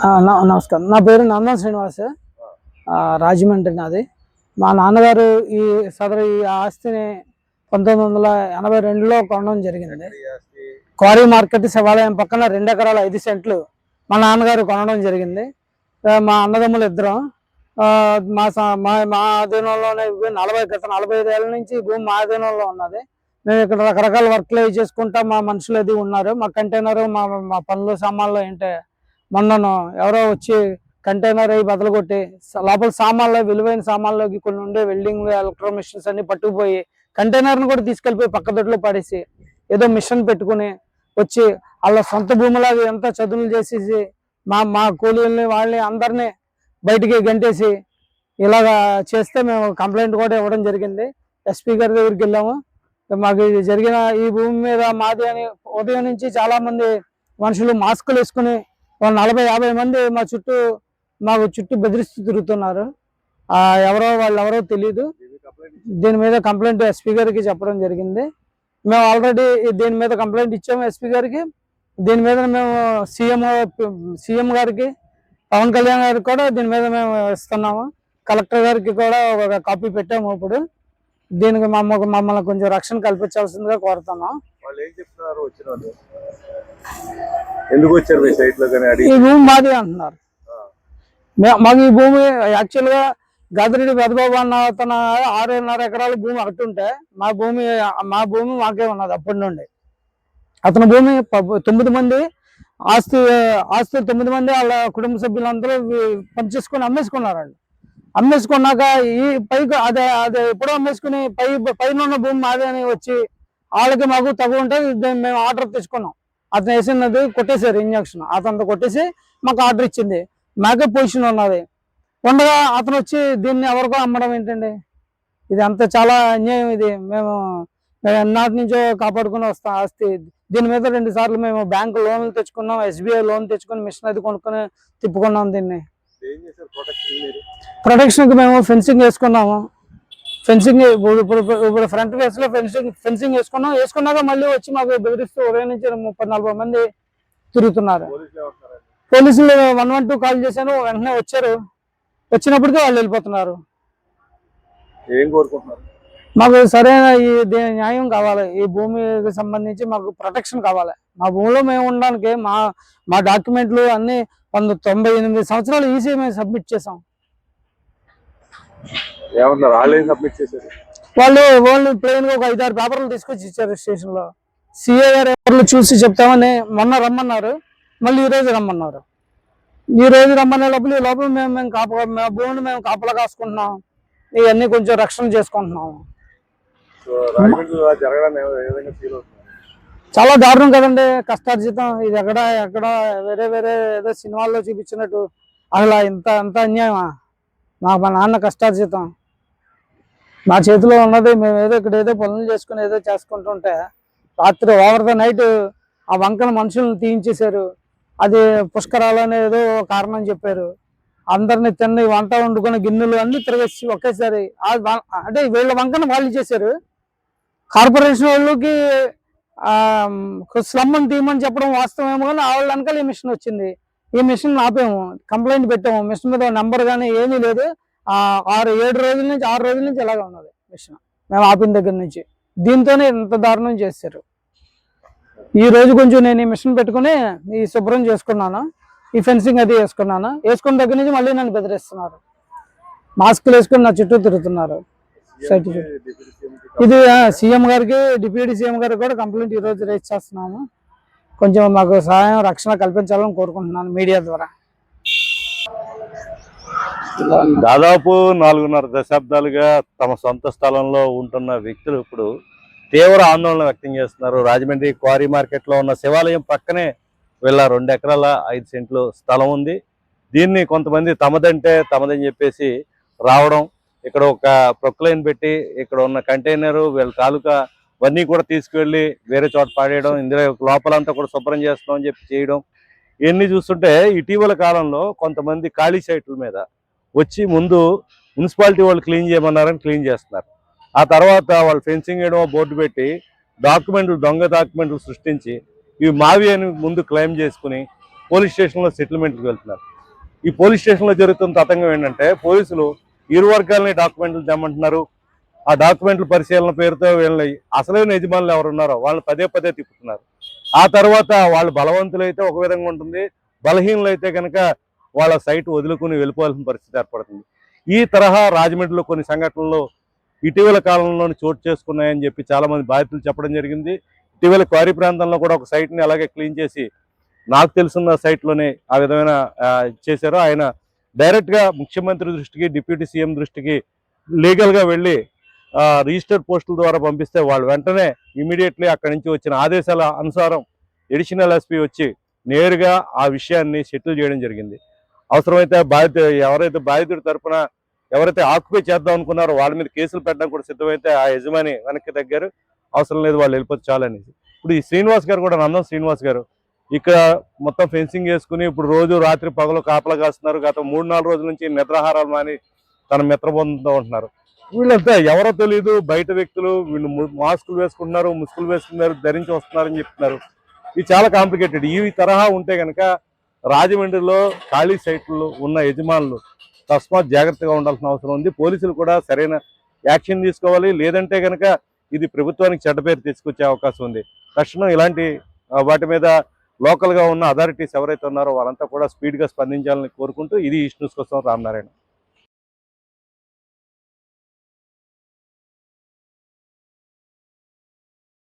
నమస్కారం. నా పేరు నందన్ శ్రీనివాస్. రాజమండ్రి నాది. మా నాన్నగారు ఈ ఆస్తిని 1982లో కొనడం జరిగింది. క్వారీ మార్కెట్ శివాలయం పక్కన 2 ఎకరాల 5 సెంట్లు మా నాన్నగారు కొనడం జరిగింది. మా అన్నదమ్ములు ఇద్దరం మా మా ఆధీనంలోనే 45 ఏళ్ళ నుంచి ఈ భూమి మా ఆధీనంలో ఉన్నది. మేము ఇక్కడ రకరకాల వర్క్లు చేసుకుంటా మా మనుషులు అది ఉన్నారు. మా కంటైనర్ మా పనులు సామాన్లు ఏంటంటే మొన్నను ఎవరో వచ్చి కంటైనర్ అవి బదలుకొట్టి లోపల సామాన్లు విలువైన సామాన్లోకి కొన్ని ఉండే వెల్డింగ్ ఎలక్ట్రో మిషన్స్ అన్ని పట్టుకుపోయి కంటైనర్ని కూడా తీసుకెళ్ళిపోయి పక్క దొడ్లో పడేసి ఏదో మిషన్ పెట్టుకుని వచ్చి వాళ్ళ సొంత భూమిలాగా ఎంత చదువులు చేసేసి మా కూలీలని వాళ్ళని అందరినీ బయటికి గంటేసి ఇలాగా చేస్తే మేము కంప్లైంట్ కూడా ఇవ్వడం జరిగింది. ఎస్పీ గారి దగ్గరికి వెళ్ళాము. మాకు జరిగిన ఈ భూమి మీద మాది అని ఉదయం నుంచి చాలా మంది మనుషులు మాస్కులు వేసుకుని 40-50 మంది మాకు చుట్టూ బెదిరిస్తూ తిరుగుతున్నారు. వాళ్ళెవరో తెలీదు. దీని మీద కంప్లైంట్ ఎస్పీ గారికి చెప్పడం జరిగింది. మేము ఆల్రెడీ దీని మీద కంప్లైంట్ ఇచ్చాము ఎస్పీ గారికి. దీని మీద మేము సీఎం గారికి, పవన్ కళ్యాణ్ గారికి కూడా దీని మీద మేము ఇస్తున్నాము. కలెక్టర్ గారికి కూడా ఒక కాపీ పెట్టాము. ఇప్పుడు దీనికి మమ్మల్ని కొంచెం రక్షణ కల్పించాల్సిందిగా కోరుతున్నాం. ఎందుకు వచ్చారు మీ సైట్ లో? ఈ భూమి మాది అంటున్నారు. మాకు ఈ భూమి యాక్చువల్గా గాదిరెడ్డి పెద్దబాబు అన్న అతను 6.5 ఎకరాల భూమి ఒకటి ఉంటే మా భూమి మాకే ఉన్నది అప్పటి నుండి. అతని భూమి 9 మంది ఆస్తి 9 మంది వాళ్ళ కుటుంబ సభ్యులందరూ పనిచేసుకుని అమ్మేసుకున్నారండి. అమ్మేసుకున్నాక ఈ పైకి అదే ఎప్పుడో అమ్మేసుకుని పైన ఉన్న భూమి మాదే అని వచ్చి వాళ్ళకి మాకు తక్కువ ఉంటే మేము ఆర్డర్ తెచ్చుకున్నాం. అతను వేసినది కొట్టేశారు ఇంజక్షన్. అతను కొట్టేసి మాకు ఆర్డర్ ఇచ్చింది. మాకే పొజిషన్ ఉన్నది ఉండగా అతను వచ్చి దీన్ని ఎవరికో అమ్మడం ఏంటండి? ఇది అంత చాలా అన్యాయం. ఇది మేము ఎన్నాటి నుంచో కాపాడుకుని వస్తాం ఆస్తి. దీని మీద 2 సార్లు మేము బ్యాంకు లోన్లు తెచ్చుకున్నాం, SBI లోన్ తెచ్చుకుని మిషన్ అది కొనుక్కొని తిప్పుకున్నాం. దీన్ని ప్రొటెక్షన్కి మేము ఫెన్సింగ్ వేసుకున్నాము. ఫెన్సింగ్ ఇప్పుడు ఫ్రంట్ ఫేస్ లో ఫెన్సింగ్ వేసుకున్నాక మళ్ళీ వచ్చి మాకు బెదిరిస్తూ ఉదయం నుంచి 30-40 మంది తిరుగుతున్నారు. పోలీసులు 112 కాల్ చేశాను, వెంటనే వచ్చారు. వచ్చినప్పటికీ వాళ్ళు వెళ్ళిపోతున్నారు. మాకు సరైన న్యాయం కావాలి. ఈ భూమికి సంబంధించి మాకు ప్రొటెక్షన్ కావాలి. మా భూమిలో మేము ఉండడానికి మా డాక్యుమెంట్లు అన్ని 98 సంవత్సరాలు ఈసీ మేము సబ్మిట్ చేసాం. వాళ్ళు ప్లెయిన్ గా ఒక 5-6 పేపర్లు తీసుకొచ్చి ఇచ్చారు స్టేషన్ లో. సిఏ గారు ఎవరు చూసి చెప్తామని మొన్న రమ్మన్నారు, మళ్ళీ ఈ రోజు రమ్మన్నారు. ఈ రోజు రమ్మనే లోపల మా భూమిని మేము కాపలా కాసుకుంటున్నాం. ఇవన్నీ కొంచెం రక్షణ చేసుకుంటున్నాము. చాలా దారుణం కదండి. కష్టార్జితం ఇది ఎక్కడ వేరే ఏదో సినిమాల్లో చూపించినట్టు అసలు ఇంత అన్యాయమా? మా నాన్న కష్టార్జితం మా చేతిలో ఉన్నది. మేము ఏదో పనులు చేసుకుని ఏదో చేసుకుంటుంటే రాత్రి ఓవర్ ద నైట్ ఆ వంకన మనుషులను తీయించేశారు. అది పుష్కరాలని ఏదో కారణం చెప్పారు. అందరిని తిని వంట వండుకుని గిన్నెలు అన్ని తిరిగేసి ఒకేసారి అంటే వీళ్ళ వంకన వాళ్ళు చేశారు. కార్పొరేషన్ వాళ్ళకి స్లమ్ అని తీయమని చెప్పడం వాస్తవమేమో, కానీ వాళ్ళ వెనకాల ఈ మిషన్ వచ్చింది. ఈ మిషన్ ఆపాము, కంప్లైంట్ పెట్టాము. మిషన్ మీద నెంబర్ కానీ ఏమీ లేదు. 6 రోజుల నుంచి ఇలాగే ఉన్నది మిషన్ మేము ఆపిన దగ్గర నుంచి. దీంతోనే ఇంత దారుణం చేశారు. ఈ రోజు కొంచెం నేను ఈ మిషన్ పెట్టుకుని ఈ శుభ్రం చేసుకున్నాను. ఈ ఫెన్సింగ్ అది వేసుకున్న దగ్గర నుంచి మళ్ళీ నన్ను బెదిరిస్తున్నారు. మాస్కులు వేసుకుని నా చుట్టూ తిరుగుతున్నారు. సైట్ ఇది సీఎం గారికి, డిప్యూటీ సీఎం గారికి కూడా కంప్లైంట్ ఈ రోజు రేజ్ చేస్తున్నాము. కొంచెం మాకు సహాయం రక్షణ కల్పించాలని కోరుకుంటున్నాను మీడియా ద్వారా. దాదాపు 4.5 దశాబ్దాలుగా తమ సొంత స్థలంలో ఉంటున్న వ్యక్తులు ఇప్పుడు తీవ్ర ఆందోళన వ్యక్తం చేస్తున్నారు. రాజమండ్రి క్వారీ మార్కెట్ లో ఉన్న శివాలయం పక్కనే వీళ్ళ 2 ఎకరాల 5 సెంట్లు స్థలం ఉంది. దీన్ని కొంతమంది తమదని చెప్పేసి రావడం, ఇక్కడ ఒక ప్రొక్లైన్ పెట్టి ఇక్కడ ఉన్న కంటైనరు వీళ్ళ తాలూకా ఇవన్నీ కూడా తీసుకువెళ్ళి వేరే చోట పాడేయడం, ఇందులో లోపలంతా కూడా శుభ్రం చేస్తాం అని చెప్పి చేయడం, ఇవన్నీ చూస్తుంటే ఇటీవల కాలంలో కొంతమంది ఖాళీ సైట్ల మీద వచ్చి ముందు మున్సిపాలిటీ వాళ్ళు క్లీన్ చేయమన్నారని క్లీన్ చేస్తున్నారు. ఆ తర్వాత వాళ్ళు ఫెన్సింగ్ వేయడం, బోర్డు పెట్టి దొంగ డాక్యుమెంట్లు సృష్టించి ఇవి మావి అని ముందు క్లెయిమ్ చేసుకుని పోలీస్ స్టేషన్లో సెటిల్మెంట్కి వెళ్తున్నారు. ఈ పోలీస్ స్టేషన్లో జరుగుతున్న తతంగం ఏంటంటే పోలీసులు ఇరు వర్గాలని డాక్యుమెంట్లు తెమ్మంటున్నారు. ఆ డాక్యుమెంట్ల పరిశీలన పేరుతో వీళ్ళని అసలైన యజమానులు ఎవరున్నారో వాళ్ళని పదే పదే తిప్పుతున్నారు. ఆ తర్వాత వాళ్ళు బలవంతులైతే ఒక విధంగా ఉంటుంది, బలహీనులైతే కనుక వాళ్ళ సైట్ వదులుకుని వెళ్ళిపోవాల్సిన పరిస్థితి ఏర్పడుతుంది. ఈ తరహా రాజమండ్రిలో కొన్ని సంఘటనలు ఇటీవల కాలంలోనే చోటు చేసుకున్నాయని చెప్పి చాలామంది బాధితులు చెప్పడం జరిగింది. ఇటీవల క్వారీ ప్రాంతంలో కూడా ఒక సైట్ని అలాగే క్లీన్ చేసి నాకు తెలుసున్న సైట్లోనే ఆ విధమైన చేశారు. ఆయన డైరెక్ట్గా ముఖ్యమంత్రి దృష్టికి, డిప్యూటీ సీఎం దృష్టికి లీగల్గా వెళ్ళి రిజిస్టర్డ్ పోస్టుల ద్వారా పంపిస్తే వాళ్ళు వెంటనే ఇమీడియట్లీ అక్కడి నుంచి వచ్చిన ఆదేశాల అనుసారం ఎడిషనల్ ఎస్పీ వచ్చి నేరుగా ఆ విషయాన్ని సెటిల్ చేయడం జరిగింది. అవసరమైతే ఎవరైతే బాధితుడి తరఫున ఎవరైతే ఆక్యుపై చేద్దాం అనుకున్నారో వాళ్ళ మీద కేసులు పెట్టడం కూడా సిద్ధమైతే ఆ యజమాని వెనక్కి తగ్గారు. అవసరం లేదు, వాళ్ళు వెళ్ళిపోతే చాలు అనేసి. ఇప్పుడు ఈ శ్రీనివాస్ గారు కూడా, నందం శ్రీనివాస్ గారు ఇక్కడ మొత్తం ఫెన్సింగ్ వేసుకుని ఇప్పుడు రోజు రాత్రి పగలు కాపలా కాస్తున్నారు. గత 3-4 రోజుల నుంచి నిద్రాహారాలు మాని తన మిత్రబృందంతో ఉంటున్నారు. వీళ్ళంతా ఎవరో తెలియదు, బయట వ్యక్తులు. వీళ్ళు మాస్కులు వేసుకుంటున్నారు, ముసుగులు వేసుకున్నారు, ధరించి వస్తున్నారని చెప్తున్నారు. ఇది చాలా కాంప్లికేటెడ్. ఈ తరహా ఉంటే కనుక రాజమండ్రిలో ఖాళీ సైట్లు ఉన్న యజమానులు తస్మాత్ జాగ్రత్తగా ఉండాల్సిన అవసరం ఉంది. పోలీసులు కూడా సరైన యాక్షన్ తీసుకోవాలి. లేదంటే కనుక ఇది ప్రభుత్వానికి చెడ్డ పేరు తీసుకొచ్చే అవకాశం ఉంది. తక్షణం ఇలాంటి వాటి మీద లోకల్గా ఉన్న అథారిటీస్ ఎవరైతే ఉన్నారో వాళ్ళంతా కూడా స్పీడ్గా స్పందించాలని కోరుకుంటూ, ఇది ఈస్ట్ న్యూస్ కోసం రామనారాయణ.